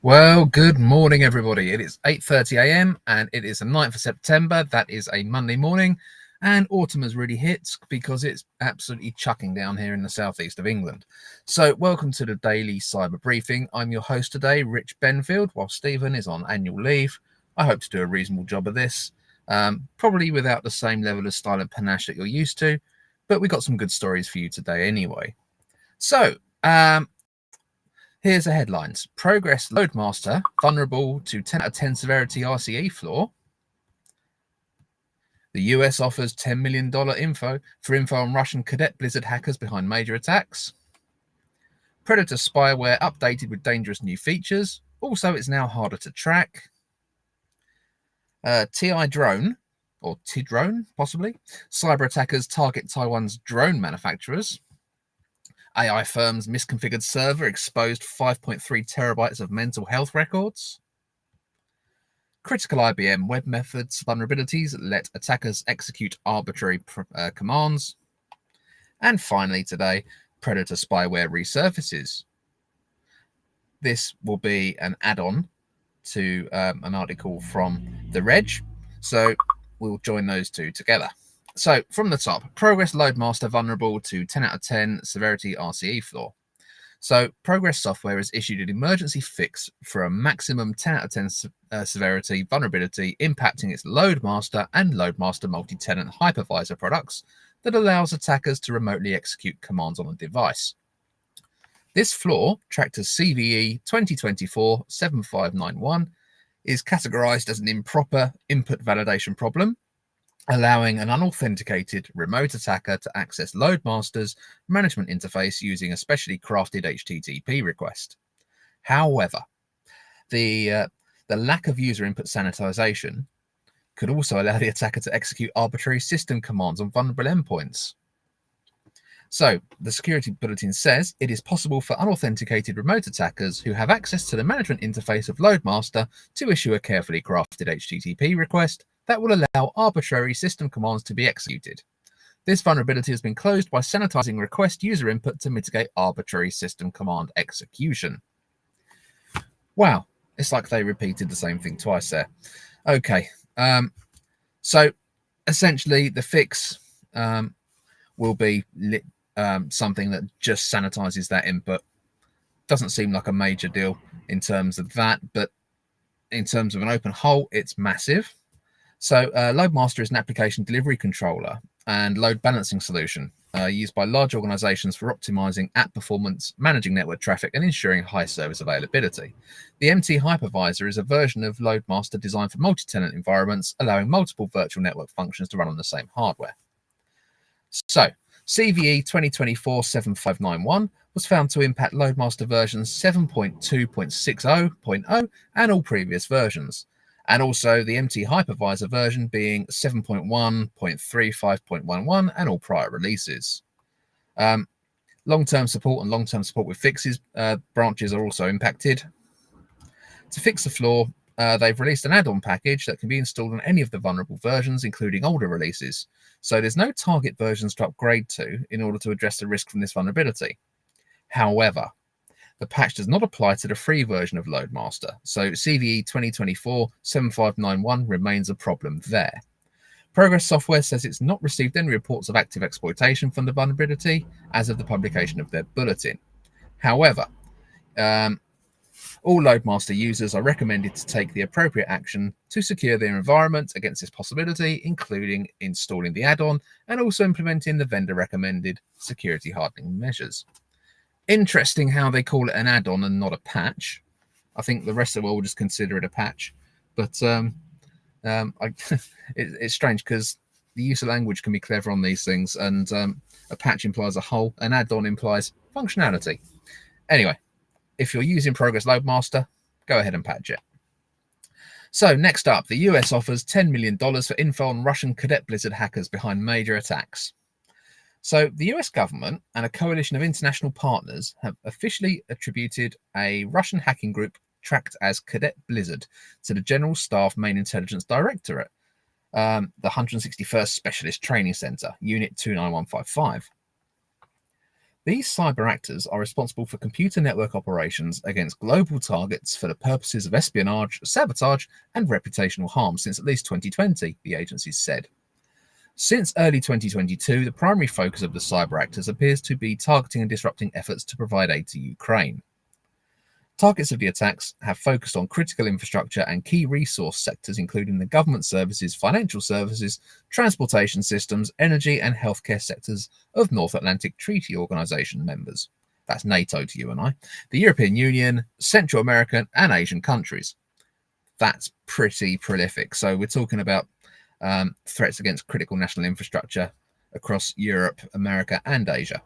Well, good morning, everybody. It is 8:30 a.m. and it is the 9th of September. That is a Monday morning, and autumn has really hit because it's absolutely chucking down here in the southeast of England. So, welcome to the daily cyber briefing. I'm your host today, Rich Benfield, while Stephen is on annual leave. I hope to do a reasonable job of this, probably without the same level of style and panache that you're used to, but we got some good stories for you today anyway. So, here's the headlines. Progress Loadmaster vulnerable to 10 out of 10 severity RCE flaw. The US offers $10 million info on Russian cadet Blizzard hackers behind major attacks. Predator spyware updated with dangerous new features. Also, it's now harder to track. TI drone, or T-drone possibly. Cyber attackers target Taiwan's drone manufacturers. AI firm's misconfigured server exposed 5.3 terabytes of mental health records. Critical IBM web methods vulnerabilities let attackers execute arbitrary commands. And finally today, Predator spyware resurfaces. This will be an add-on to an article from The Reg, so we'll join those two together. So from the top, Progress Loadmaster vulnerable to 10 out of 10 severity RCE flaw. So Progress Software has issued an emergency fix for a maximum 10 out of 10 severity vulnerability impacting its Loadmaster and Loadmaster multi-tenant hypervisor products that allows attackers to remotely execute commands on a device. This flaw, tracked as CVE 2024-7591, is categorized as an improper input validation problem, allowing an unauthenticated remote attacker to access Loadmaster's management interface using a specially crafted HTTP request. However, the lack of user input sanitization could also allow the attacker to execute arbitrary system commands on vulnerable endpoints. So, the security bulletin says it is possible for unauthenticated remote attackers who have access to the management interface of Loadmaster to issue a carefully crafted HTTP request that will allow arbitrary system commands to be executed. This vulnerability has been closed by sanitizing request user input to mitigate arbitrary system command execution. Wow, it's like they repeated the same thing twice there. Okay, so essentially the fix will be something that just sanitizes that input. Doesn't seem like a major deal in terms of that, but in terms of an open hole, it's massive. So Loadmaster is an application delivery controller and load balancing solution used by large organizations for optimizing app performance, managing network traffic, and ensuring high service availability. The MT Hypervisor is a version of Loadmaster designed for multi-tenant environments, allowing multiple virtual network functions to run on the same hardware. So, CVE 2024-7591 was found to impact Loadmaster versions 7.2.60.0 and all previous versions, and also the MT Hypervisor version being 7.1.35.11 and all prior releases. Long-term support and long-term support with fixes branches are also impacted. To fix the flaw, they've released an add-on package that can be installed on any of the vulnerable versions, including older releases. So there's no target versions to upgrade to in order to address the risk from this vulnerability. However, the patch does not apply to the free version of Loadmaster, so CVE 2024-7591 remains a problem there. Progress Software says it's not received any reports of active exploitation from the vulnerability as of the publication of their bulletin. However, all Loadmaster users are recommended to take the appropriate action to secure their environment against this possibility, including installing the add-on and also implementing the vendor-recommended security hardening measures. Interesting how they call it an add-on and not a patch. I think the rest of the world will just consider it a patch, but it's strange because the use of language can be clever on these things, and a patch implies a hole, an add-on implies functionality. Anyway, if you're using Progress Loadmaster, go ahead and patch it. So next up, the US offers $10 million for info on Russian cadet Blizzard hackers behind major attacks. So the US government and a coalition of international partners have officially attributed a Russian hacking group tracked as Cadet Blizzard to the General Staff Main Intelligence Directorate. the 161st Specialist Training Center, Unit 29155. These cyber actors are responsible for computer network operations against global targets for the purposes of espionage, sabotage, and reputational harm since at least 2020, the agency said. Since early 2022, the primary focus of the cyber actors appears to be targeting and disrupting efforts to provide aid to Ukraine. Targets of the attacks have focused on critical infrastructure and key resource sectors, including the government services, financial services, transportation systems, energy, and healthcare sectors of North Atlantic Treaty Organization members. That's NATO to you and I. The European Union, Central American, and Asian countries. That's pretty prolific. So we're talking about threats against critical national infrastructure across Europe, America, and Asia.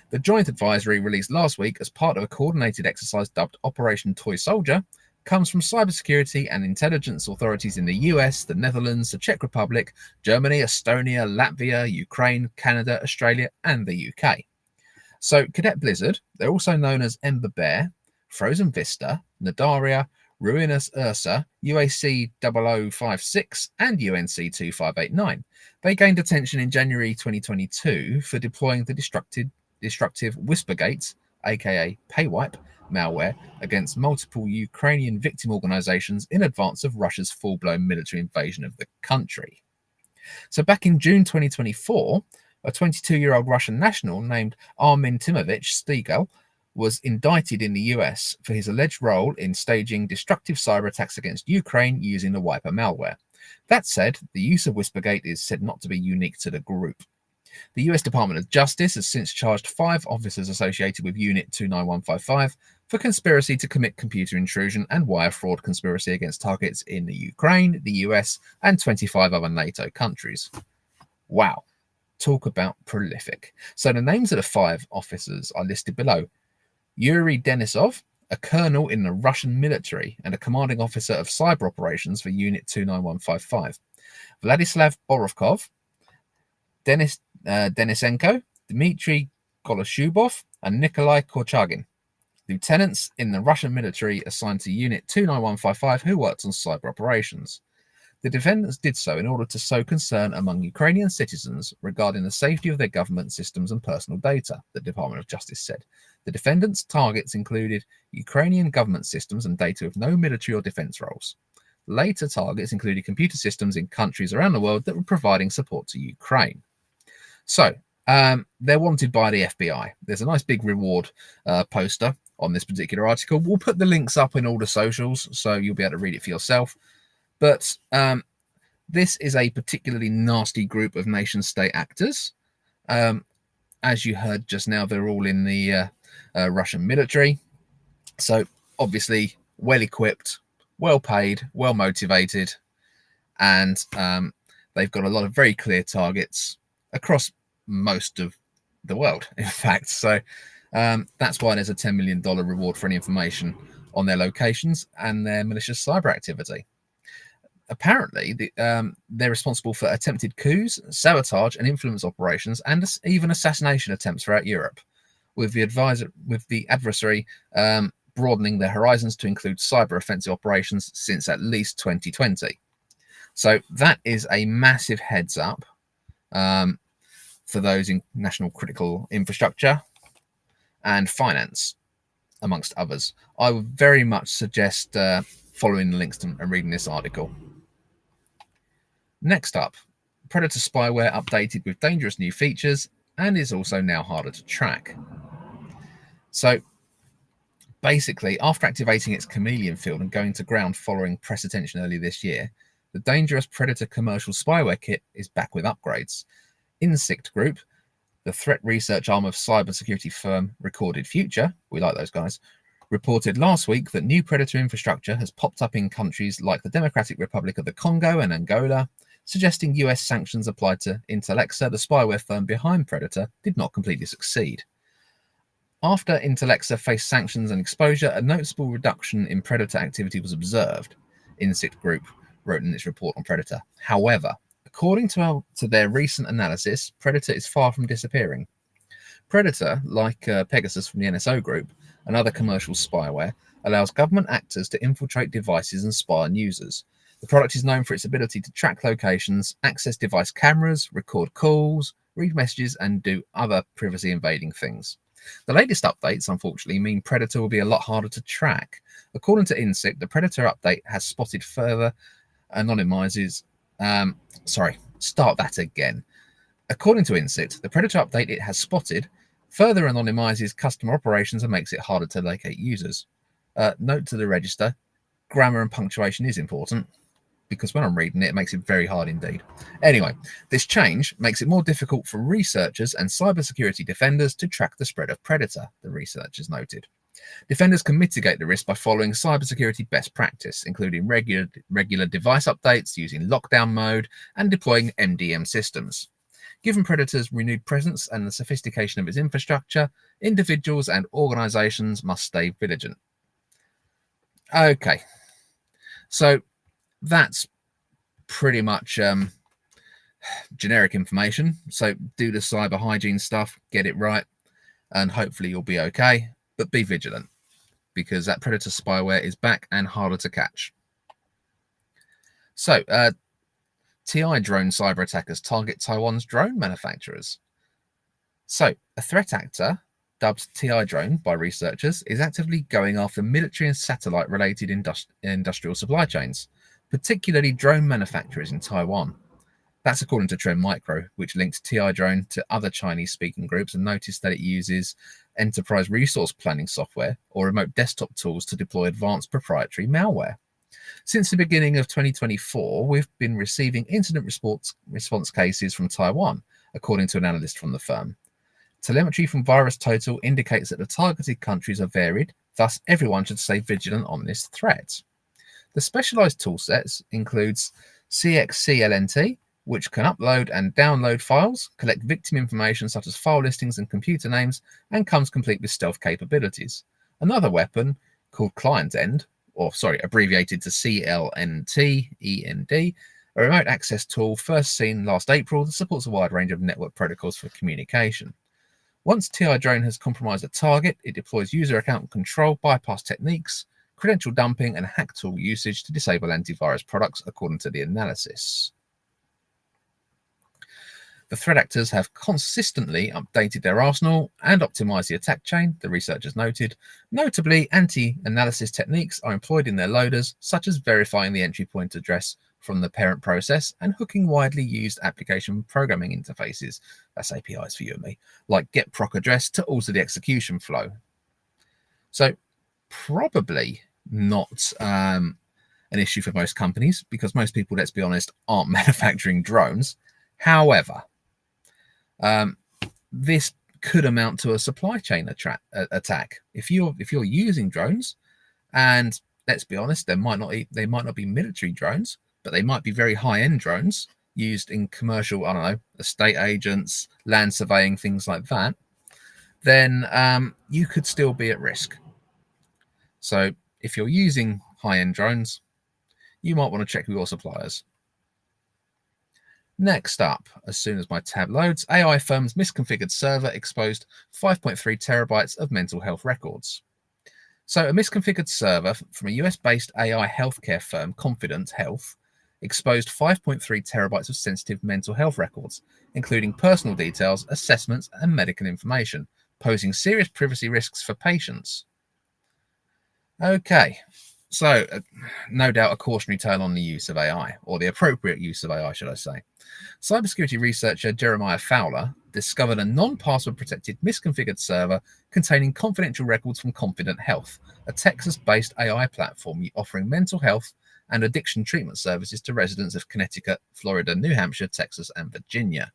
The joint advisory released last week as part of a coordinated exercise dubbed Operation Toy Soldier comes from cybersecurity and intelligence authorities in the US, the Netherlands, the Czech Republic, Germany, Estonia, Latvia, Ukraine, Canada, Australia, and the UK. So Cadet Blizzard, they're also known as Ember Bear, Frozen Vista, Nadaria, Ruinous Ursa, UAC 0056, and UNC 2589. They gained attention in January 2022 for deploying the destructive Whispergate, aka Paywipe, malware against multiple Ukrainian victim organizations in advance of Russia's full-blown military invasion of the country. So back in June 2024, a 22-year-old Russian national named Armin Timovich Stegel was indicted in the US for his alleged role in staging destructive cyber attacks against Ukraine using the Wiper malware. That said, the use of Whispergate is said not to be unique to the group. The US Department of Justice has since charged 5 officers associated with Unit 29155 for conspiracy to commit computer intrusion and wire fraud conspiracy against targets in the Ukraine, the US, and 25 other NATO countries. Wow. Talk about prolific. So the names of the 5 officers are listed below. Yuri Denisov, a colonel in the Russian military and a commanding officer of cyber operations for Unit 29155. Vladislav Borovkov, Denis Denisenko, Dmitry Goloshubov, and Nikolai Korchagin, lieutenants in the Russian military assigned to Unit 29155 who worked on cyber operations. The defendants did so in order to sow concern among Ukrainian citizens regarding the safety of their government systems and personal data, the Department of Justice said. The defendants' targets included Ukrainian government systems and data with no military or defense roles. Later targets included computer systems in countries around the world that were providing support to Ukraine. So, they're wanted by the FBI. There's a nice big reward poster on this particular article. We'll put the links up in all the socials, so you'll be able to read it for yourself. But this is a particularly nasty group of nation-state actors. As you heard just now, they're all in the Russian military. So, obviously, well-equipped, well-paid, well-motivated, and they've got a lot of very clear targets across most of the world, in fact. So that's why there's a $10 million reward for any information on their locations and their malicious cyber activity. Apparently, they're responsible for attempted coups, sabotage, and influence operations, and even assassination attempts throughout Europe, with the adversary broadening their horizons to include cyber offensive operations since at least 2020. So that is a massive heads up for those in national critical infrastructure and finance, amongst others. I would very much suggest following the links and reading this article. Next up, Predator spyware updated with dangerous new features and is also now harder to track. So basically, after activating its chameleon field and going to ground following press attention early this year, the dangerous Predator commercial spyware kit is back with upgrades. Insikt Group, the threat research arm of cybersecurity firm Recorded Future, we like those guys, reported last week that new Predator infrastructure has popped up in countries like the Democratic Republic of the Congo and Angola, suggesting US sanctions applied to Intellexa, the spyware firm behind Predator, did not completely succeed. After Intellexa faced sanctions and exposure, a noticeable reduction in Predator activity was observed, Insikt Group wrote in its report on Predator. However, according to their recent analysis, Predator is far from disappearing. Predator, like Pegasus from the NSO Group and other commercial spyware, allows government actors to infiltrate devices and spy on users. The product is known for its ability to track locations, access device cameras, record calls, read messages, and do other privacy invading things. The latest updates, unfortunately, mean Predator will be a lot harder to track. According to INSIC, the Predator update has spotted further anonymizes. Start that again. According to INSIT, the Predator update it has spotted further anonymizes customer operations and makes it harder to locate users. Note to the register, grammar and punctuation is important, because when I'm reading it, it makes it very hard indeed. Anyway, this change makes it more difficult for researchers and cybersecurity defenders to track the spread of Predator, the researchers noted. Defenders can mitigate the risk by following cybersecurity best practice, including regular device updates, using lockdown mode, and deploying MDM systems. Given Predator's renewed presence and the sophistication of its infrastructure, individuals and organizations must stay vigilant. Okay, so that's pretty much generic information. So do the cyber hygiene stuff, get it right, and hopefully you'll be okay. But be vigilant, because that Predator spyware is back and harder to catch. So TI drone cyber attackers target Taiwan's drone manufacturers. So a threat actor dubbed TI drone by researchers is actively going after military and satellite related industrial supply chains, particularly drone manufacturers in Taiwan. That's according to Trend Micro, which linked TI drone to other Chinese speaking groups and noticed that it uses enterprise resource planning software or remote desktop tools to deploy advanced proprietary malware. Since the beginning of 2024, we've been receiving incident response cases from Taiwan, according to an analyst from the firm. Telemetry from VirusTotal indicates that the targeted countries are varied, thus everyone should stay vigilant on this threat. The specialized toolsets includes CXCLNT, which can upload and download files, collect victim information such as file listings and computer names, and comes complete with stealth capabilities. Another weapon, called Client End, abbreviated to CLNT-END, a remote access tool first seen last April that supports a wide range of network protocols for communication. Once TI drone has compromised a target, it deploys user account control bypass techniques, credential dumping, and hack tool usage to disable antivirus products, according to the analysis. The threat actors have consistently updated their arsenal and optimized the attack chain, the researchers noted. Notably, anti-analysis techniques are employed in their loaders, such as verifying the entry point address from the parent process and hooking widely used application programming interfaces, that's APIs for you and me, like getProcAddress to alter the execution flow. So probably not an issue for most companies, because most people, let's be honest, aren't manufacturing drones. However, this could amount to a supply chain attack. If you're using drones, and let's be honest, they might not be military drones, but they might be very high-end drones used in commercial, estate agents, land surveying, things like that, then you could still be at risk. So if you're using high-end drones, you might want to check with your suppliers. Next up, as soon as my tab loads, AI firm's misconfigured server exposed 5.3 terabytes of mental health records. So a misconfigured server from a US-based AI healthcare firm, Confident Health, exposed 5.3 terabytes of sensitive mental health records, including personal details, assessments, and medical information, posing serious privacy risks for patients. Okay, so no doubt a cautionary tale on the use of AI, or the appropriate use of AI, should I say. Cybersecurity researcher Jeremiah Fowler discovered a non-password protected misconfigured server containing confidential records from Confident Health, a Texas-based AI platform offering mental health and addiction treatment services to residents of Connecticut, Florida, New Hampshire, Texas, and Virginia.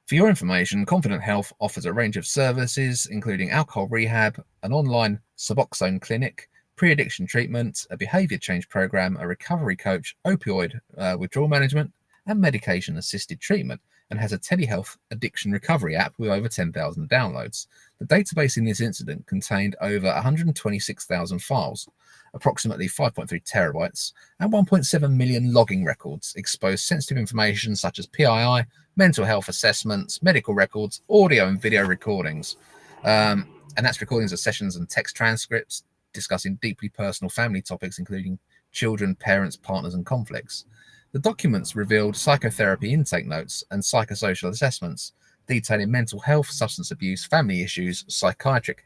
For your information, Confident Health offers a range of services, including alcohol rehab, an online Suboxone clinic, pre-addiction treatment, a behavior change program, a recovery coach, opioid withdrawal management, and medication-assisted treatment, and has a telehealth addiction recovery app with over 10,000 downloads. The database in this incident contained over 126,000 files, approximately 5.3 terabytes, and 1.7 million logging records, exposed sensitive information such as PII, mental health assessments, medical records, audio and video recordings. And that's recordings of sessions and text transcripts discussing deeply personal family topics, including children, parents, partners, and conflicts. The documents revealed psychotherapy intake notes and psychosocial assessments detailing mental health, substance abuse, family issues, psychiatric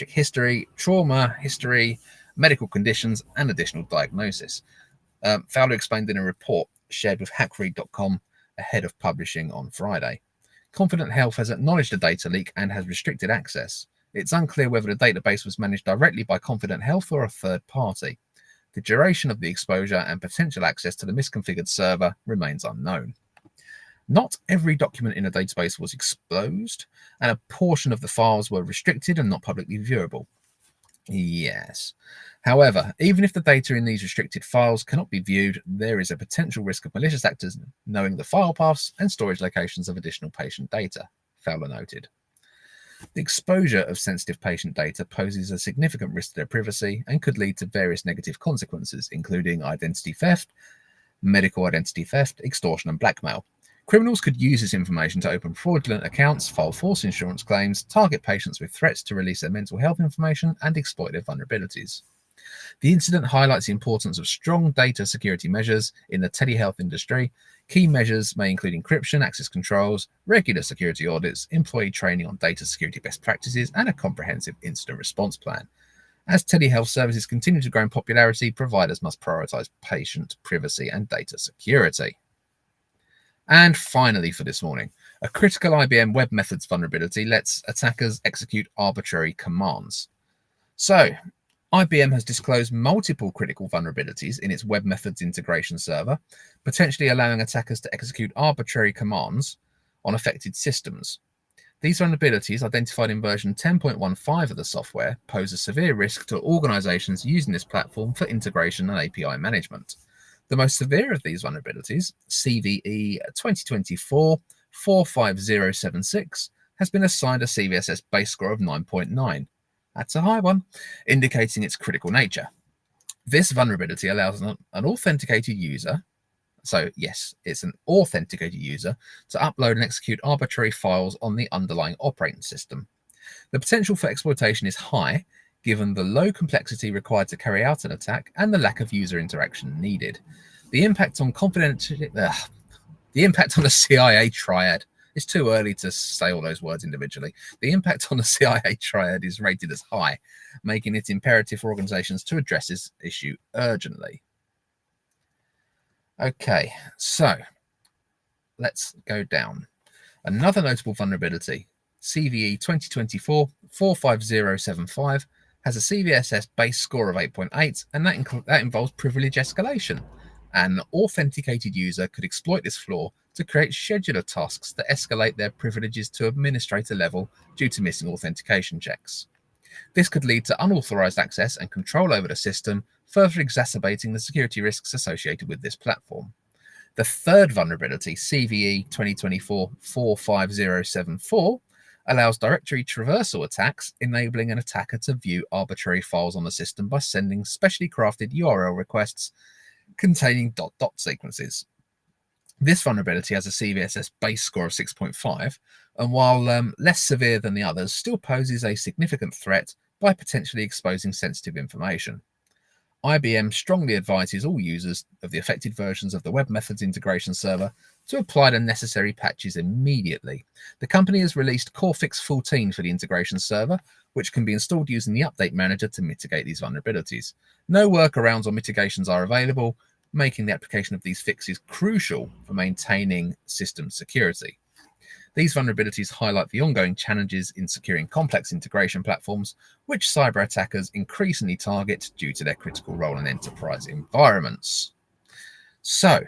history, trauma history, medical conditions, and additional diagnosis. Fowler explained in a report shared with hackread.com ahead of publishing on Friday. Confident Health has acknowledged the data leak and has restricted access. It's unclear whether the database was managed directly by Confident Health or a third party. The duration of the exposure and potential access to the misconfigured server remains unknown. Not every document in a database was exposed, and a portion of the files were restricted and not publicly viewable. Yes. However, even if the data in these restricted files cannot be viewed, there is a potential risk of malicious actors knowing the file paths and storage locations of additional patient data, Fowler noted. The exposure of sensitive patient data poses a significant risk to their privacy and could lead to various negative consequences, including identity theft, medical identity theft, extortion, and blackmail. Criminals could use this information to open fraudulent accounts, file false insurance claims, target patients with threats to release their mental health information, and exploit their vulnerabilities. The incident highlights the importance of strong data security measures in the telehealth industry. Key measures may include encryption, access controls, regular security audits, employee training on data security best practices, and a comprehensive incident response plan. As telehealth services continue to grow in popularity, providers must prioritize patient privacy and data security. And finally for this morning, a critical IBM Web Methods vulnerability lets attackers execute arbitrary commands. So, IBM has disclosed multiple critical vulnerabilities in its Web Methods integration server, potentially allowing attackers to execute arbitrary commands on affected systems. These vulnerabilities, identified in version 10.15 of the software, pose a severe risk to organizations using this platform for integration and API management. The most severe of these vulnerabilities, CVE 2024-45076, has been assigned a CVSS base score of 9.9. That's a high one, indicating its critical nature. This vulnerability allows an authenticated user, so yes, it's an authenticated user, to upload and execute arbitrary files on the underlying operating system. The potential for exploitation is high, given the low complexity required to carry out an attack and the lack of user interaction needed. The impact on the CIA triad, it's too early to say all those words individually. The impact on the CIA triad is rated as high, making it imperative for organizations to address this issue urgently. Okay, so let's go down. Another notable vulnerability, CVE 2024-45075, has a CVSS base score of 8.8, and that involves privilege escalation. An authenticated user could exploit this flaw to create scheduler tasks that escalate their privileges to administrator level due to missing authentication checks. This could lead to unauthorized access and control over the system, further exacerbating the security risks associated with this platform. The third vulnerability, CVE 2024-45074, allows directory traversal attacks, enabling an attacker to view arbitrary files on the system by sending specially crafted URL requests containing ... sequences. This vulnerability has a CVSS base score of 6.5, and while less severe than the others, still poses a significant threat by potentially exposing sensitive information. IBM strongly advises all users of the affected versions of the Web Methods integration server to apply the necessary patches immediately. The company has released CoreFix 14 for the integration server, which can be installed using the Update Manager to mitigate these vulnerabilities. No workarounds or mitigations are available, making the application of these fixes crucial for maintaining system security. These vulnerabilities highlight the ongoing challenges in securing complex integration platforms, which cyber attackers increasingly target due to their critical role in enterprise environments. So,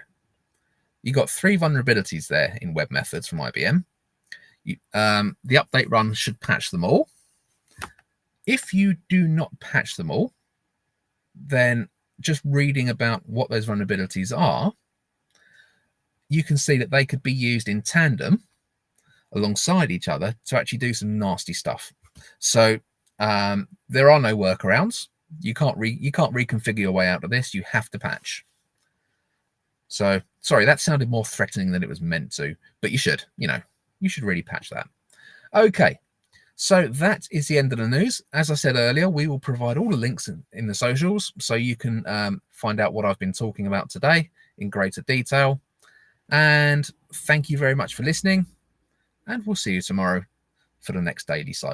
you got 3 vulnerabilities there in Web Methods from IBM. The update run should patch them all. If you do not patch them all, then just reading about what those vulnerabilities are, you can see that they could be used in tandem alongside each other to actually do some nasty stuff. So there are no workarounds. You can't reconfigure your way out of this. You have to patch. So sorry, that sounded more threatening than it was meant to, but you should really patch that. Okay, So that is the end of the news. As I said earlier, we will provide all the links in the socials so you can find out what I've been talking about today in greater detail. And thank you very much for listening. And we'll see you tomorrow for the next Daily Cyber.